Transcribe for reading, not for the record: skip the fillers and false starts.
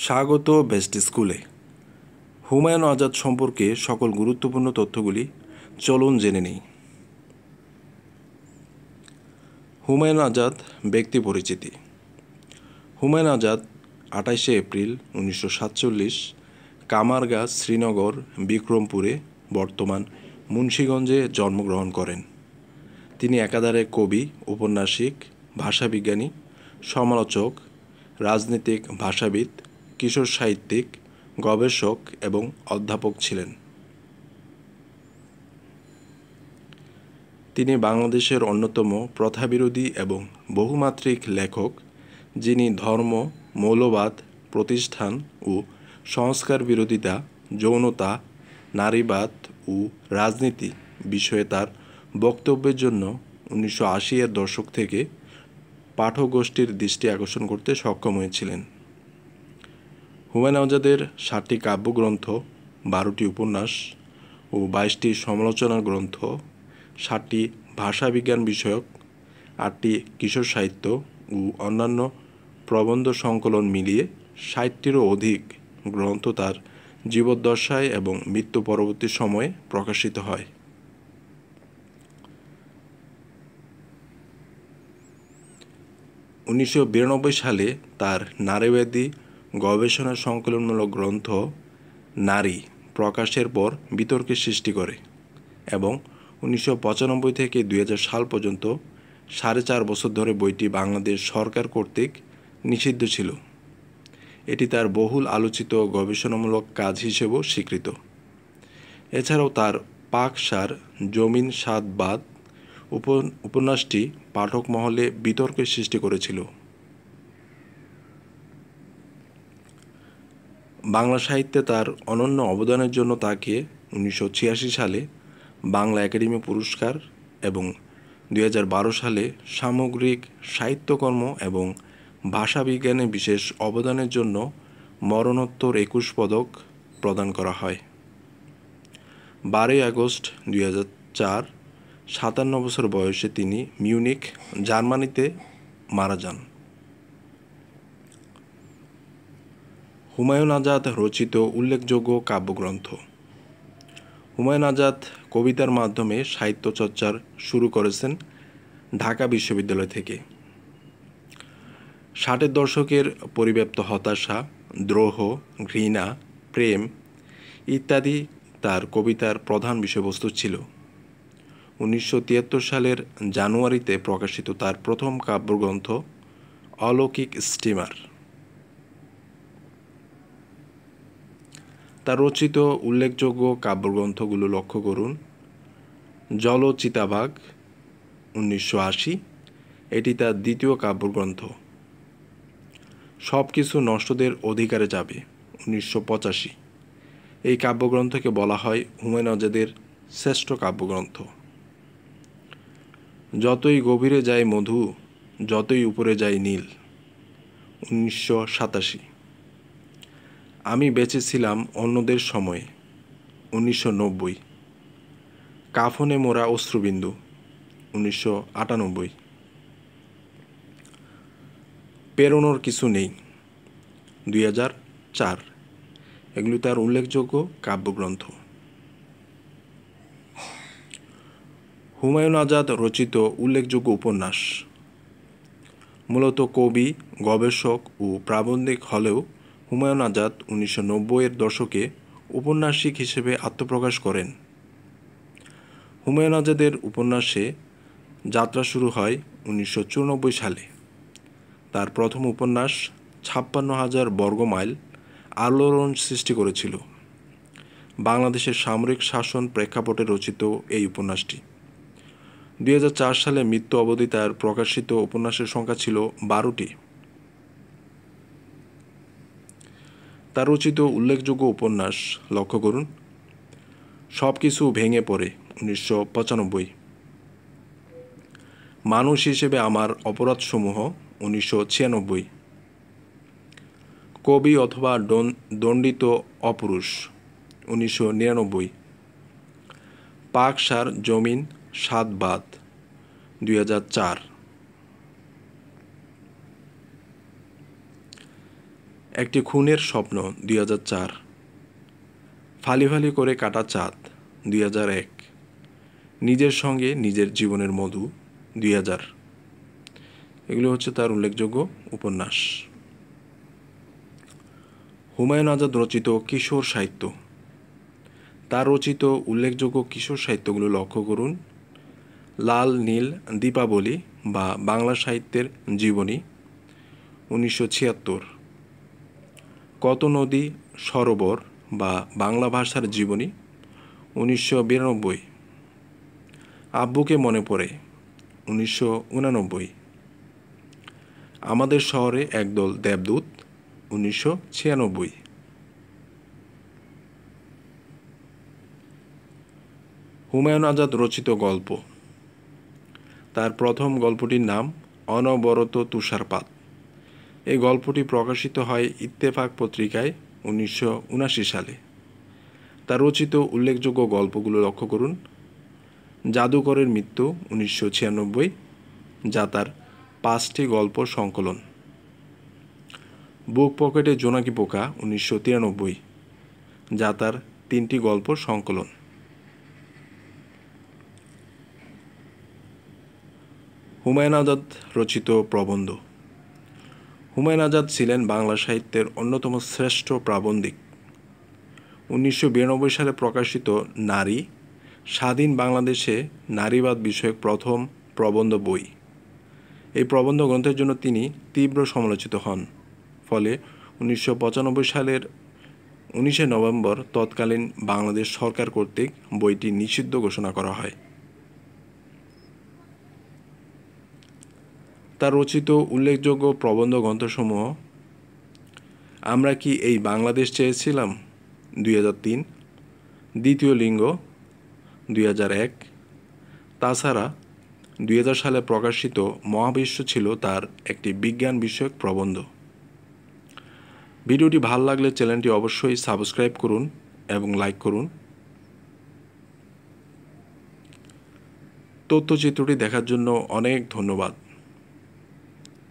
স্বাগত বেস্ট স্কুলে। হুমায়ুন আজাদ সম্পর্কে সকল গুরুত্বপূর্ণ তথ্যগুলি চলুন জেনে নিই। হুমায়ুন আজাদ ব্যক্তি পরিচিতি। হুমায়ুন আজাদ 28শে এপ্রিল 1947 কামারগাঁ, শ্রীনগর, বিক্রমপুরে বর্তমান মুন্সিগঞ্জে জন্মগ্রহণ করেন। তিনি একাধারে কবি, ঔপন্যাসিক, ভাষাবিজ্ঞানী, সমালোচক, রাজনীতিক, ভাষাবিদ, কিশোর সাহিত্যিক, গবেষক এবং অধ্যাপক ছিলেন। তিনি বাংলাদেশের অন্যতম প্রথাবিরোধী এবং বহুমাত্রিক লেখক, যিনি ধর্ম, মৌলবাদ, প্রতিষ্ঠান ও সংস্কার বিরোধিতা, যৌনতা, নারীবাদ ও রাজনীতি বিষয়ে তার বক্তব্যের জন্য 1980-এর দশক থেকে পাঠকগোষ্ঠীর দৃষ্টি আকর্ষণ করতে সক্ষম হয়েছিলেন। হুমায়ুন আজাদের 7টি কাব্যগ্রন্থ, 12টি উপন্যাস ও 22টি সমালোচনা গ্রন্থ, 7টি ভাষাবিজ্ঞান বিষয়ক, 8টি কিশোর সাহিত্য ও অন্যান্য প্রবন্ধ সংকলন মিলিয়ে 60টিরও অধিক গ্রন্থ তার জীবদ্দশায় এবং মৃত্যু পরবর্তী সময়ে প্রকাশিত হয়। উনিশশো 1992 সালে তার নারীবাদী গবেষণা সংকলনমূলক গ্রন্থ নারী প্রকাশের পর বিতর্কের সৃষ্টি করে এবং 1995 থেকে 2000 সাল পর্যন্ত 4.5 বছর ধরে বইটি বাংলাদেশ সরকার কর্তৃক নিষিদ্ধ ছিল। এটি তার বহুল আলোচিত গবেষণামূলক কাজ হিসেবেও স্বীকৃত। এছাড়াও তার পাকসার জমিন সাত বাদ উপন্যাসটি পাঠক মহলে বিতর্কের সৃষ্টি করেছিল। বাংলা সাহিত্যে তার অনন্য অবদানের জন্য তাকে 1986 সালে বাংলা একাডেমি পুরস্কার এবং 2012 সালে সামগ্রিক সাহিত্যকর্ম এবং ভাষাবিজ্ঞানে বিশেষ অবদানের জন্য মরণোত্তর 21 পদক প্রদান করা হয়। 12 আগস্ট 2004 57 বছর বয়সে তিনি মিউনিখ, জার্মানিতে মারা যান। হুমায়ুন আজাদ রচিত উল্লেখযোগ্য কাব্যগ্রন্থ। হুমায়ুন আজাদ কবিতার মাধ্যমে সাহিত্য চর্চার শুরু করেছেন ঢাকা বিশ্ববিদ্যালয় থেকে। 60-এর দশকের পরিব্যাপ্ত হতাশা, দ্রোহ, ঘৃণা, প্রেম ইত্যাদি তার কবিতার প্রধান বিষয়বস্তু ছিল। 1973 সালের জানুয়ারিতে প্রকাশিত তার প্রথম কাব্যগ্রন্থ অলৌকিক স্টিমার। তার রচিত উল্লেখযোগ্য কাব্যগ্রন্থগুলো লক্ষ্য করুন। জলচিতাবাঘ 1980, এটি তার দ্বিতীয় কাব্যগ্রন্থ। সব কিছু নষ্টদের অধিকারে যাবে 1985, এই কাব্যগ্রন্থকে বলা হয় হুমায়ুন আজাদের শ্রেষ্ঠ কাব্যগ্রন্থ। যতই গভীরে যায় মধু, যতই উপরে যায় নীল 1987। আমি বেঁচেছিলাম অন্যদের সময়ে 1990। কাফনে মোরা অশ্রুবিন্দু 1998। পেরোনোর কিছু নেই 2004। এগুলি তার উল্লেখযোগ্য কাব্যগ্রন্থ। হুমায়ুন আজাদ রচিত উল্লেখযোগ্য উপন্যাস। মূলত কবি, গবেষক ও প্রাবন্ধিক হলেও হুমায়ুন আজাদ 1990-এর দশকে উপন্যাসিক হিসেবে আত্মপ্রকাশ করেন। হুমায়ুন আজাদের উপন্যাসে যাত্রা শুরু হয় 1994 সালে। তার প্রথম উপন্যাস 56,000 বর্গমাইল আলোড়ন সৃষ্টি করেছিল। বাংলাদেশের সামরিক শাসন প্রেক্ষাপটে রচিত এই উপন্যাসটি। 2004 সালে মৃত্যু অবধি তার প্রকাশিত উপন্যাসের সংখ্যা ছিল 12টি। তার রচিত উল্লেখযোগ্য উপন্যাস লক্ষ্য করুন। সব কিছু ভেঙে পড়ে 1995, মানুষ হিসেবে আমার অপরাধসমূহ 1996, কবি অথবা দণ্ডিত অপুরুষ 1999, পাকসার জমিন সাত বাদ 2004। একটি খুনের স্বপ্ন 2004, ফালি ফালি করে কাটা চাঁদ 2001, নিজের সঙ্গে নিজের জীবনের মধু 2000। এগুলো হচ্ছে তার উল্লেখযোগ্য উপন্যাস। হুমায়ুন আজাদ রচিত কিশোর সাহিত্য। তার রচিত উল্লেখযোগ্য কিশোর সাহিত্যগুলো লক্ষ্য করুন: লাল নীল দীপাবলি বা বাংলা সাহিত্যের জীবনী 1976, কত নদী সরোবর বা বাংলা ভাষার জীবনী 1992, আব্বুকে মনে পড়ে 1989, আমাদের শহরে একদল দেবদূত 1996। হুমায়ুন আজাদ রচিত গল্প। তার প্রথম গল্পটির নাম অনবরত তুষারপাত। এই গল্পটি প্রকাশিত হয় ইত্তেফাক পত্রিকায় 1979 সালে। তার রচিত উল্লেখযোগ্য গল্পগুলো লক্ষ্য করুন: জাদুকরের মৃত্যু 1996, যা তার 5টি গল্প সংকলন; বুক পকেটে জোনাকি পোকা 1993, যা তার 3টি গল্প সংকলন। হুমায়ুন আজাদ রচিত প্রবন্ধ। হুমায়ুন আজাদ ছিলেন বাংলা সাহিত্যের অন্যতম শ্রেষ্ঠ প্রাবন্ধিক। 1992 সালে প্রকাশিত নারী, স্বাধীন বাংলাদেশে নারীবাদ বিষয়ক প্রথম প্রবন্ধ বই। এই প্রবন্ধ গ্রন্থের জন্য তিনি তীব্র সমালোচিত হন। ফলে 1995 সালের 19 নভেম্বর তৎকালীন বাংলাদেশ সরকার কর্তৃক বইটি নিষিদ্ধ ঘোষণা করা হয়। তার রচিত উল্লেখযোগ্য প্রবন্ধ গ্রন্থসমূহ: আমরা কি এই বাংলাদেশ চেয়েছিলাম 2003, দ্বিতীয় লিঙ্গ 2001। তাছাড়া 2000 সালে প্রকাশিত মহাবিশ্ব ছিল তার একটি বিজ্ঞান বিষয়ক প্রবন্ধ। ভিডিওটি ভালো লাগলে চ্যানেলটি অবশ্যই সাবস্ক্রাইব করুন এবং লাইক করুন। তথ্যচিত্রটি দেখার জন্য অনেক ধন্যবাদ।